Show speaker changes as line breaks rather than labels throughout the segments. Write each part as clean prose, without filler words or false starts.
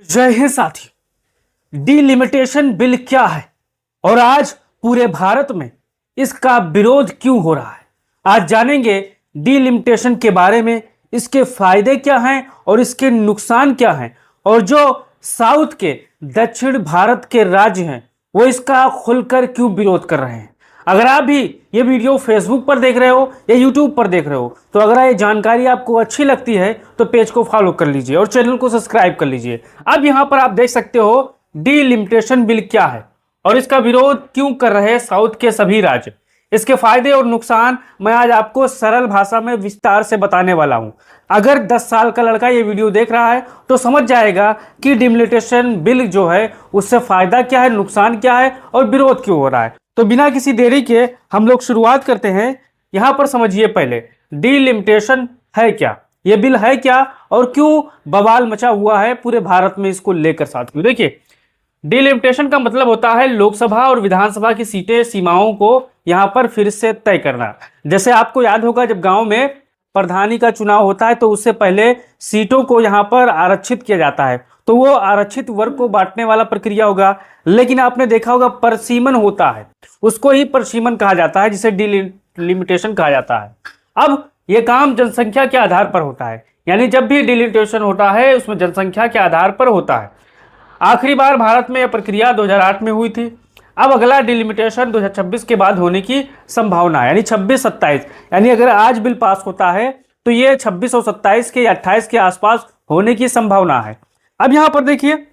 जय हिंद साथियों। Delimitation bill क्या है और आज पूरे भारत में इसका विरोध क्यों हो रहा है, आज जानेंगे डीलिमिटेशन के बारे में। इसके फायदे क्या हैं और इसके नुकसान क्या हैं, और जो साउथ के दक्षिण भारत के राज्य हैं वो इसका खुलकर क्यों विरोध कर रहे हैं। अगर आप भी ये वीडियो फेसबुक पर देख रहे हो या यूट्यूब पर देख रहे हो तो अगर ये जानकारी आपको अच्छी लगती है तो पेज को फॉलो कर लीजिए और चैनल को सब्सक्राइब कर लीजिए। अब यहां पर आप देख सकते हो डीलिमिटेशन बिल क्या है और इसका विरोध क्यों कर रहे हैं साउथ के सभी राज्य। इसके फायदे और नुकसान मैं आज आपको सरल भाषा में विस्तार से बताने वाला हूं। अगर 10 साल का लड़का ये वीडियो देख रहा है तो समझ जाएगा कि डीलिमिटेशन बिल जो है उससे फायदा क्या है, नुकसान क्या है और विरोध क्यों हो रहा है। तो बिना किसी देरी के हम लोग शुरुआत करते हैं। यहां पर समझिए पहले डीलिमिटेशन है क्या, यह बिल है क्या और क्यों बवाल मचा हुआ है पूरे भारत में इसको लेकर। साथ में देखिए, डीलिमिटेशन का मतलब होता है लोकसभा और विधानसभा की सीटें सीमाओं को यहां पर फिर से तय करना। जैसे आपको याद होगा जब गांव में प्रधानी का चुनाव होता है तो उससे पहले सीटों को यहां पर आरक्षित किया जाता है, तो वो आरक्षित वर्ग को बांटने वाला प्रक्रिया होगा। लेकिन आपने देखा होगा परसीमन होता है, उसको ही परसीमन कहा जाता है, जिसे डीलिमिटेशन कहा जाता है। अब यह काम जनसंख्या के आधार पर होता है, यानी जब भी डीलिमिटेशन होता है उसमें जनसंख्या के आधार पर होता है। आखिरी बार भारत में यह प्रक्रिया 2008 में हुई थी। अब अगला डीलिमिटेशन 2026 के बाद होने की संभावना है, यानी 26-27, यानी अगर आज बिल पास होता है तो ये 26 और 27 के या 28 के आसपास होने की संभावना है। अब यहां पर देखिए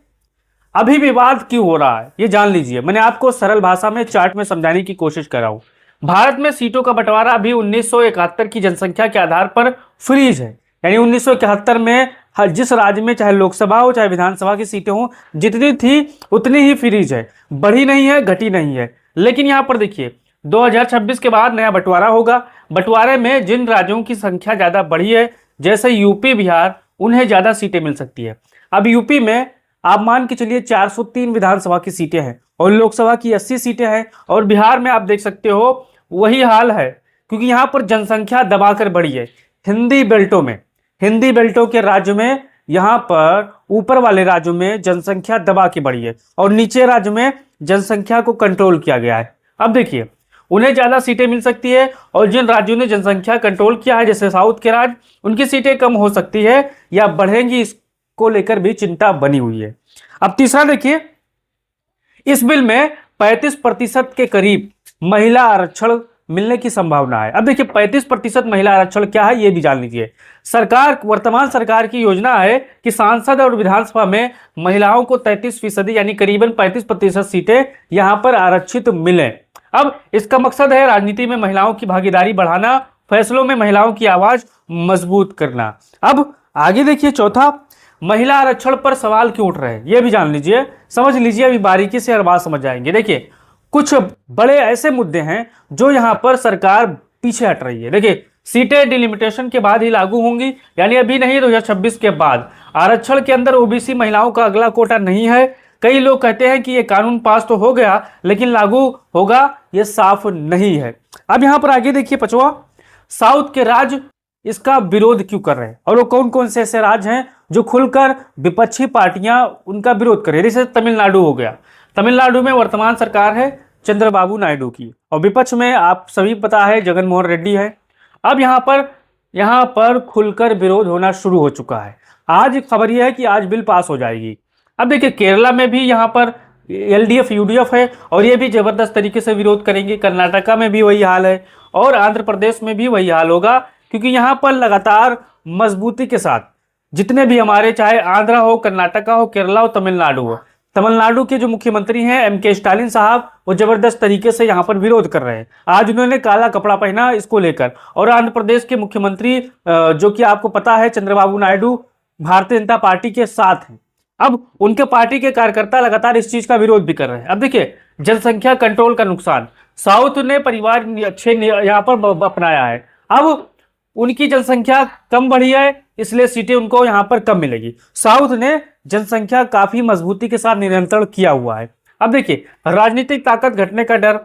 अभी विवाद क्यों हो रहा है ये जान लीजिए। मैंने आपको सरल भाषा में चार्ट में समझाने की कोशिश कर रहा हूं। भारत में सीटों का बंटवारा अभी 1971 की जनसंख्या के आधार पर फ्रीज है, यानी 1971 में हर जिस राज्य में चाहे लोकसभा हो चाहे विधानसभा की सीटें हो जितनी थी उतनी ही फ्रीज है, बढ़ी नहीं है, घटी नहीं है। लेकिन यहां पर देखिए 2026 के बाद नया बंटवारा होगा। बंटवारे में जिन राज्यों की संख्या ज्यादा बढ़ी है जैसे यूपी बिहार, उन्हें ज्यादा सीटें मिल सकती है। अब यूपी में आप मान के चलिए 403 विधानसभा की सीटें हैं और लोकसभा की 80 सीटें हैं, और बिहार में आप देख सकते हो वही हाल है, क्योंकि यहां पर जनसंख्या दबाकर बढ़ी है। हिंदी बेल्टों के राज्य में यहां पर ऊपर वाले राज्यों में जनसंख्या दबा के बढ़ी है और नीचे राज्य में जनसंख्या को कंट्रोल किया गया है। अब देखिए उन्हें ज्यादा सीटें मिल सकती है और जिन राज्यों ने जनसंख्या कंट्रोल किया है जैसे साउथ के राज्य, उनकी सीटें कम हो सकती है या बढ़ेंगी, को लेकर भी चिंता बनी हुई है। अब तीसरा देखिए, इस बिल में 35% के करीब महिला आरक्षण मिलने की संभावना है। अब देखिए 35% महिला आरक्षण क्या है ये भी जान लीजिए। वर्तमान सरकार की योजना है कि सांसद और विधानसभा में महिलाओं को 33% यानी करीबन 35% सीटें यहां पर आरक्षित मिले। अब इसका मकसद है राजनीति में महिलाओं की भागीदारी बढ़ाना, फैसलों में महिलाओं की आवाज मजबूत करना। अब आगे देखिए चौथा, महिला आरक्षण पर सवाल क्यों उठ रहे हैं ये भी जान लीजिए, समझ लीजिए, अभी बारीकी से हर बात समझ जाएंगे। देखिए कुछ बड़े ऐसे मुद्दे हैं जो यहां पर सरकार पीछे हट रही है। देखिए सीटें डिलिमिटेशन के बाद ही लागू होंगी, यानी अभी नहीं, 2026 के बाद। आरक्षण के अंदर ओबीसी महिलाओं का अगला कोटा नहीं है। कई लोग कहते हैं कि यह कानून पास तो हो गया लेकिन लागू होगा यह साफ नहीं है। अब यहां पर आगे देखिए पांचवा, साउथ के राज्य इसका विरोध क्यों कर रहे हैं और वो कौन कौन से ऐसे राज्य हैं जो खुलकर विपक्षी पार्टियां उनका विरोध कर रही है। जैसे तमिलनाडु हो गया, तमिलनाडु में वर्तमान सरकार है चंद्रबाबू नायडू की और विपक्ष में आप सभी पता है जगन मोहन रेड्डी है। अब यहां पर खुलकर विरोध होना शुरू हो चुका है। आज खबर यह है कि आज बिल पास हो जाएगी। अब देखिए केरला में भी यहां पर एलडीएफ यूडीएफ है और ये भी जबरदस्त तरीके से विरोध करेंगे। कर्नाटका में भी वही हाल है और आंध्र प्रदेश में भी वही हाल होगा, क्योंकि यहां पर लगातार मजबूती के साथ जितने भी हमारे चाहे आंध्रा हो, कर्नाटका हो, केरला हो, तमिलनाडु हो, तमिलनाडु के जो मुख्यमंत्री हैं एमके स्टालिन साहब, वो जबरदस्त तरीके से यहां पर विरोध कर रहे हैं। आज उन्होंने काला कपड़ा पहना इसको लेकर। और आंध्र प्रदेश के मुख्यमंत्री जो कि आपको पता है चंद्रबाबू नायडू भारतीय जनता पार्टी के साथ हैं। अब उनके पार्टी के कार्यकर्ता लगातार इस चीज का विरोध भी कर रहे हैं। अब देखिए जनसंख्या कंट्रोल का नुकसान, साउथ ने परिवार अच्छे यहाँ पर अपनाया है। अब उनकी जनसंख्या कम बढ़ी है इसलिए सीटें उनको यहां पर कम मिलेगी। साउथ ने जनसंख्या काफी मजबूती के साथ नियंत्रण किया हुआ है। अब देखिए राजनीतिक ताकत घटने का डर,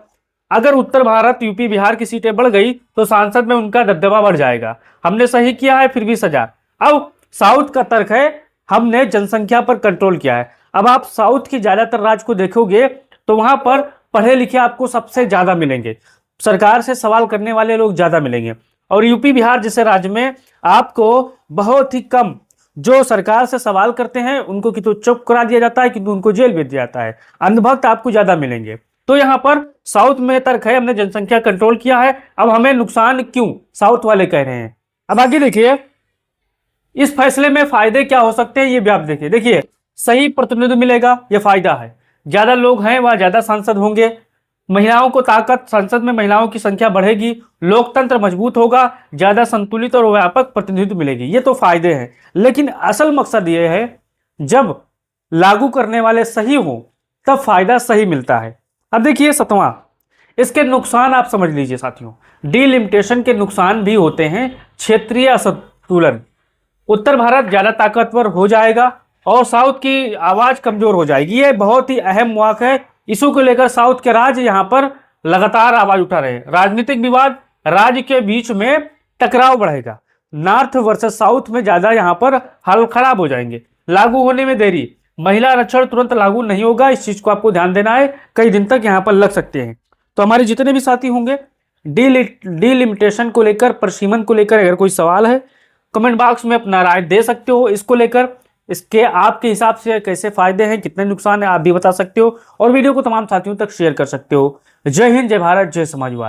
अगर उत्तर भारत यूपी बिहार की सीटें बढ़ गई तो सांसद में उनका दबदबा बढ़ जाएगा। हमने सही किया है फिर भी सजा। अब साउथ का तर्क है हमने जनसंख्या पर कंट्रोल किया है। अब आप साउथ की ज्यादातर राज्य को देखोगे तो वहां पर पढ़े लिखे आपको सबसे ज्यादा मिलेंगे, सरकार से सवाल करने वाले लोग ज्यादा मिलेंगे। और यूपी बिहार जैसे राज्य में आपको बहुत ही कम जो सरकार से सवाल करते हैं उनको कि तो चुप करा दिया जाता है, किंतु उनको जेल भेज दिया जाता है। अंधभक्त आपको ज्यादा मिलेंगे। तो यहाँ पर साउथ में तर्क है हमने जनसंख्या कंट्रोल किया है, अब हमें नुकसान क्यों, साउथ वाले कह रहे हैं। अब आगे देखिए इस फैसले में फायदे क्या हो सकते हैं, ये भी आप देखिए। देखिए सही प्रतिनिधित्व मिलेगा, ये फायदा है। ज्यादा लोग हैं वह ज्यादा सांसद होंगे, महिलाओं को ताकत, संसद में महिलाओं की संख्या बढ़ेगी, लोकतंत्र मजबूत होगा, ज्यादा संतुलित और व्यापक प्रतिनिधित्व मिलेगी, ये तो फायदे हैं। लेकिन असल मकसद ये है जब लागू करने वाले सही हो तब फायदा सही मिलता है। अब देखिए 7वां, इसके नुकसान आप समझ लीजिए साथियों। डीलिमिटेशन के नुकसान भी होते हैं। क्षेत्रीय असंतुलन, उत्तर भारत ज्यादा ताकतवर हो जाएगा और साउथ की आवाज कमजोर हो जाएगी। ये बहुत ही अहम वाक है। इशू को लेकर साउथ के राज्य यहां पर लगातार आवाज उठा रहे हैं। राजनीतिक विवाद, राज्य के बीच में टकराव बढ़ेगा। नॉर्थ वर्सेस साउथ में ज्यादा यहां पर हाल खराब हो जाएंगे। लागू होने में देरी, महिला आरक्षण तुरंत लागू नहीं होगा, इस चीज को आपको ध्यान देना है, कई दिन तक यहां पर लग सकते हैं। तो हमारे जितने भी साथी होंगे डीलिमिटेशन को लेकर, परिसीमन को लेकर अगर कोई सवाल है कमेंट बॉक्स में अपना राय दे सकते हो। इसको लेकर इसके आपके हिसाब से कैसे फायदे हैं, कितने नुकसान है, आप भी बता सकते हो और वीडियो को तमाम साथियों तक शेयर कर सकते हो। जय हिंद, जय भारत, जय समाजवाद।